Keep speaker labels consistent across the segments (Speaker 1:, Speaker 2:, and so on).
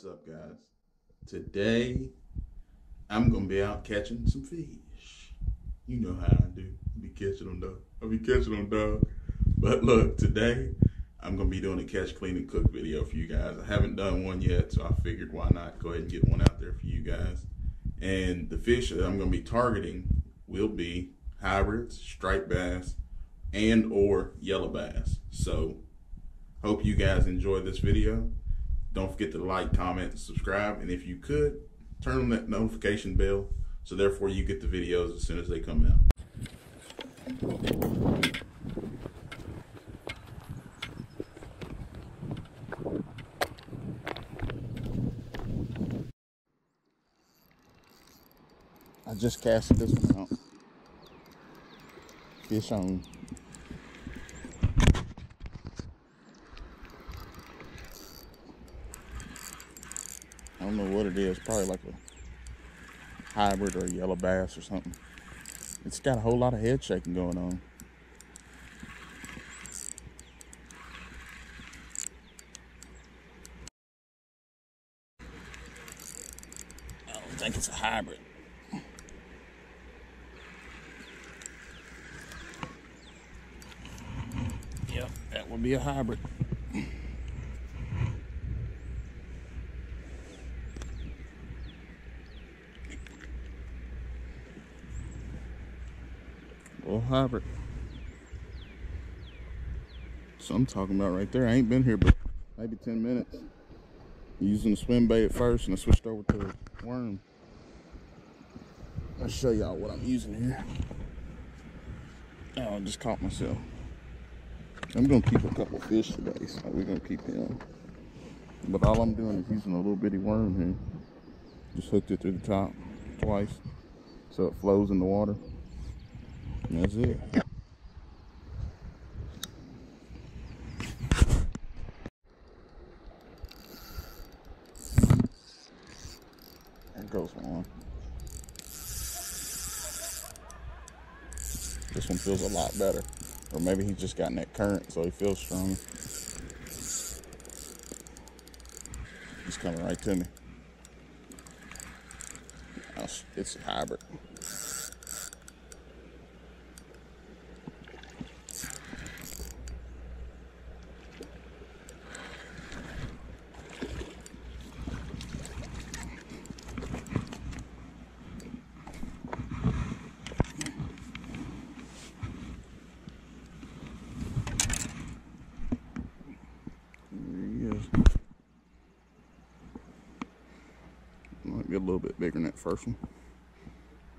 Speaker 1: What's up, guys? Today I'm gonna be out catching some fish. You know how I do. I be catching them, dog. But look, today I'm gonna be doing a catch, clean, and cook video for you guys. I haven't done one yet, so I figured why not go ahead and get one out there for you guys. And the fish that I'm gonna be targeting will be hybrids, striped bass, and or yellow bass. So hope you guys enjoy this video. Don't forget to like, comment, and subscribe. And if you could, turn on that notification bell so therefore you get the videos as soon as they come out. I just casted this one out. Fish on. I don't know what it is, probably like a hybrid or a yellow bass or something. It's got a whole lot of head shaking going on. I don't think it's a hybrid. Yep, that would be a hybrid. Well, hybrid. So I'm talking about right there. I ain't been here but maybe 10 minutes. Using the swim bait at first, and I switched over to a worm. I'll show y'all what I'm using here. Oh, I just caught myself. I'm gonna keep a couple fish today, so we're gonna keep him. But all I'm doing is using a little bitty worm here. Just hooked it through the top twice, so it flows in the water. And that's it. There goes one. This one feels a lot better. Or maybe he's just gotten that current, so he feels strong. He's coming right to me. It's a hybrid. Might be a little bit bigger than that first one.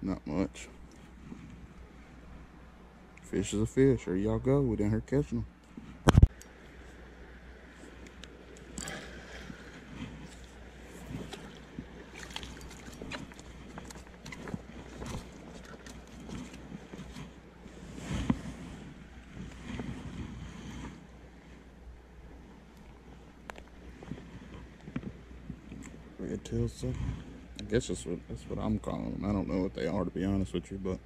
Speaker 1: Not much. Fish is a fish. There y'all go. We down here catching them. Red tail sucker. I guess that's what I'm calling them. I don't know what they are, to be honest with you, but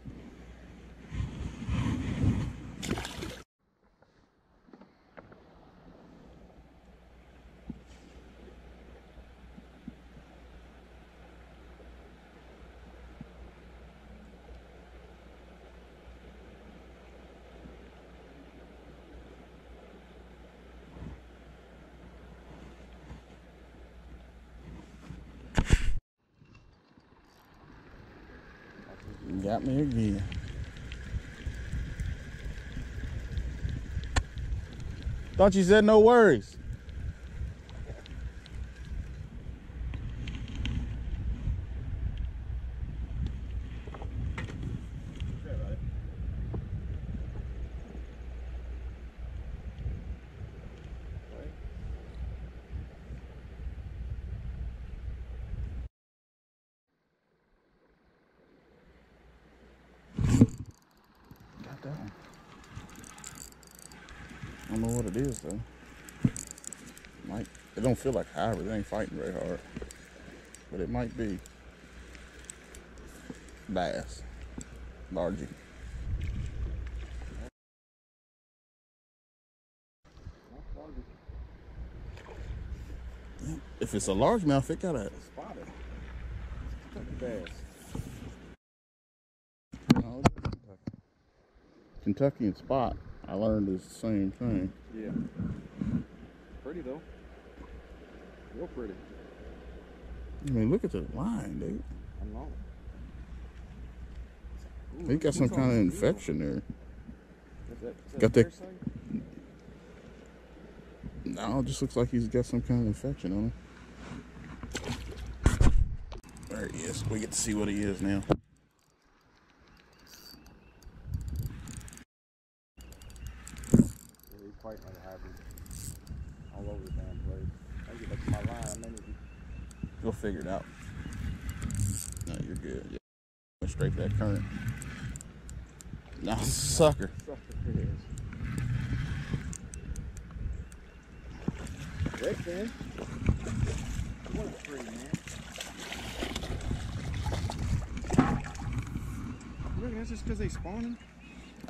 Speaker 1: you got me again. Thought you said no worries. I don't know what it is though. It don't feel like hybrid. It ain't fighting very hard, but it might be bass, largie. If it's a largemouth, it got a
Speaker 2: spotted. Kentucky bass.
Speaker 1: No, it is Kentucky. Kentucky and spot, I learned is the same thing.
Speaker 2: Yeah. Pretty though. Real pretty.
Speaker 1: I mean, look at the line, dude.
Speaker 2: I know.
Speaker 1: He got some kind of infection there.
Speaker 2: Is
Speaker 1: Got
Speaker 2: that
Speaker 1: that? No, it just looks like he's got some kind of infection on him. There he is. We get to see what he is now.
Speaker 2: Yeah, he's quite like a hybrid. All over the damn place. I get back to my line. I may need to...
Speaker 1: You'll figure it out. No, you're good. Yeah. Went straight to that current. No, it's a sucker.
Speaker 2: Sucker it is. Redfin. What a pretty, man. You reckon that's just because they spawning?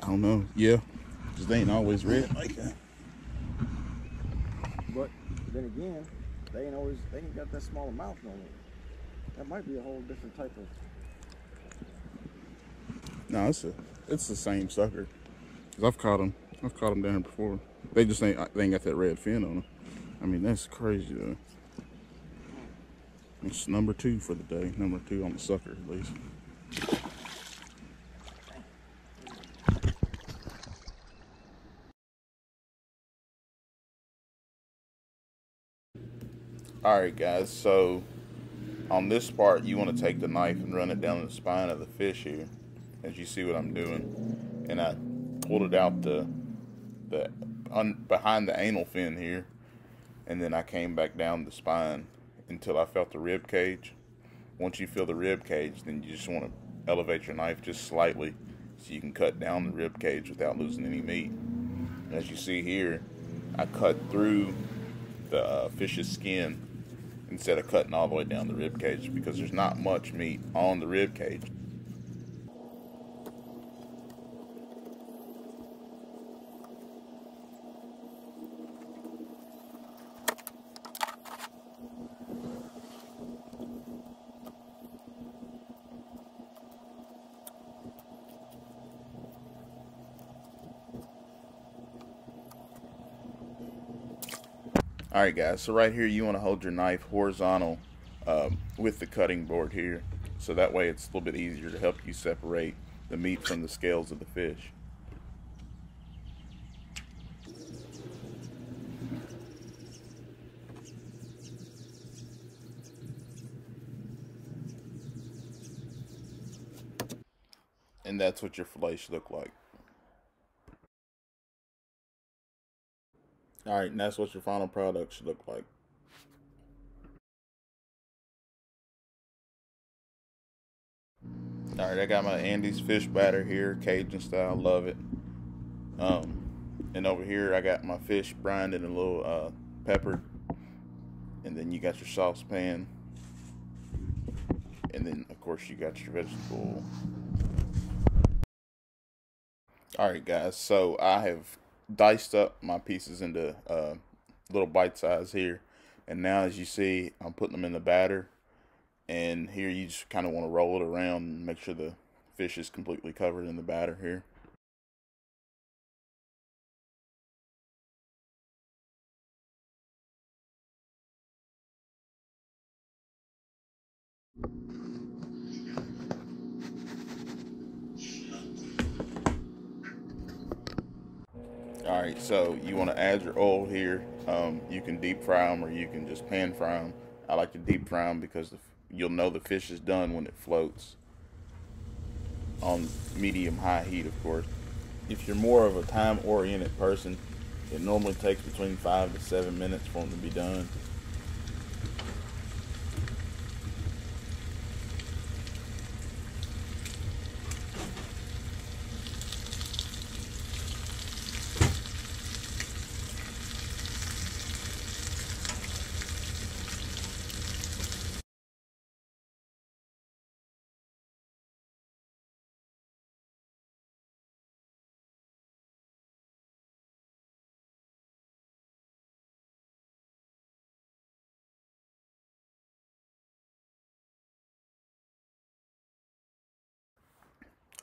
Speaker 1: I don't know. Yeah. Because they ain't always red like that.
Speaker 2: But then again, they ain't got that smaller mouth on it. That might be a whole different type of...
Speaker 1: No, it's the same sucker. Cause I've caught them down here before. They ain't got that red fin on them. I mean, that's crazy though. It's number 2 for the day. Number 2 on the sucker at least. Alright guys, so on this part you want to take the knife and run it down the spine of the fish here, as you see what I'm doing. And I pulled it out behind the anal fin here, and then I came back down the spine until I felt the rib cage. Once you feel the rib cage, then you just want to elevate your knife just slightly so you can cut down the rib cage without losing any meat. As you see here, I cut through the fish's skin instead of cutting all the way down the rib cage, because there's not much meat on the rib cage. Alright guys, so right here you want to hold your knife horizontal with the cutting board here, so that way it's a little bit easier to help you separate the meat from the scales of the fish. And that's what your fillet should look like. Alright, and that's what your final product should look like. Alright, I got my Andy's fish batter here, Cajun style, love it. And over here I got my fish brined in a little pepper. And then you got your saucepan. And then of course you got your vegetable oil. Alright guys, so I have diced up my pieces into little bite size here. And now as you see, I'm putting them in the batter. And here you just kind of want to roll it around and make sure the fish is completely covered in the batter here. Alright, so you want to add your oil here. You can deep fry them or you can just pan fry them. I like to deep fry them because you'll know the fish is done when it floats. On medium-high heat, of course. If you're more of a time-oriented person, it normally takes between 5 to 7 minutes for them to be done.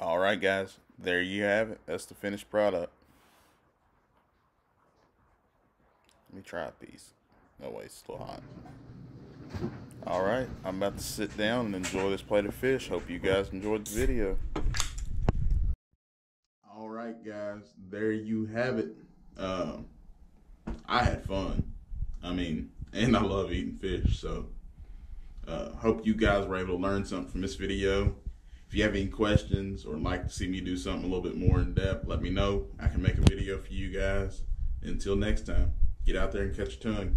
Speaker 1: All right, guys, there you have it. That's the finished product. Let me try a piece. No way, it's still hot. All right, I'm about to sit down and enjoy this plate of fish. Hope you guys enjoyed the video. All right, guys, there you have it. I had fun. I mean, and I love eating fish, so hope you guys were able to learn something from this video. If you have any questions or like to see me do something a little bit more in depth, let me know. I can make a video for you guys. Until next time, get out there and catch a ton.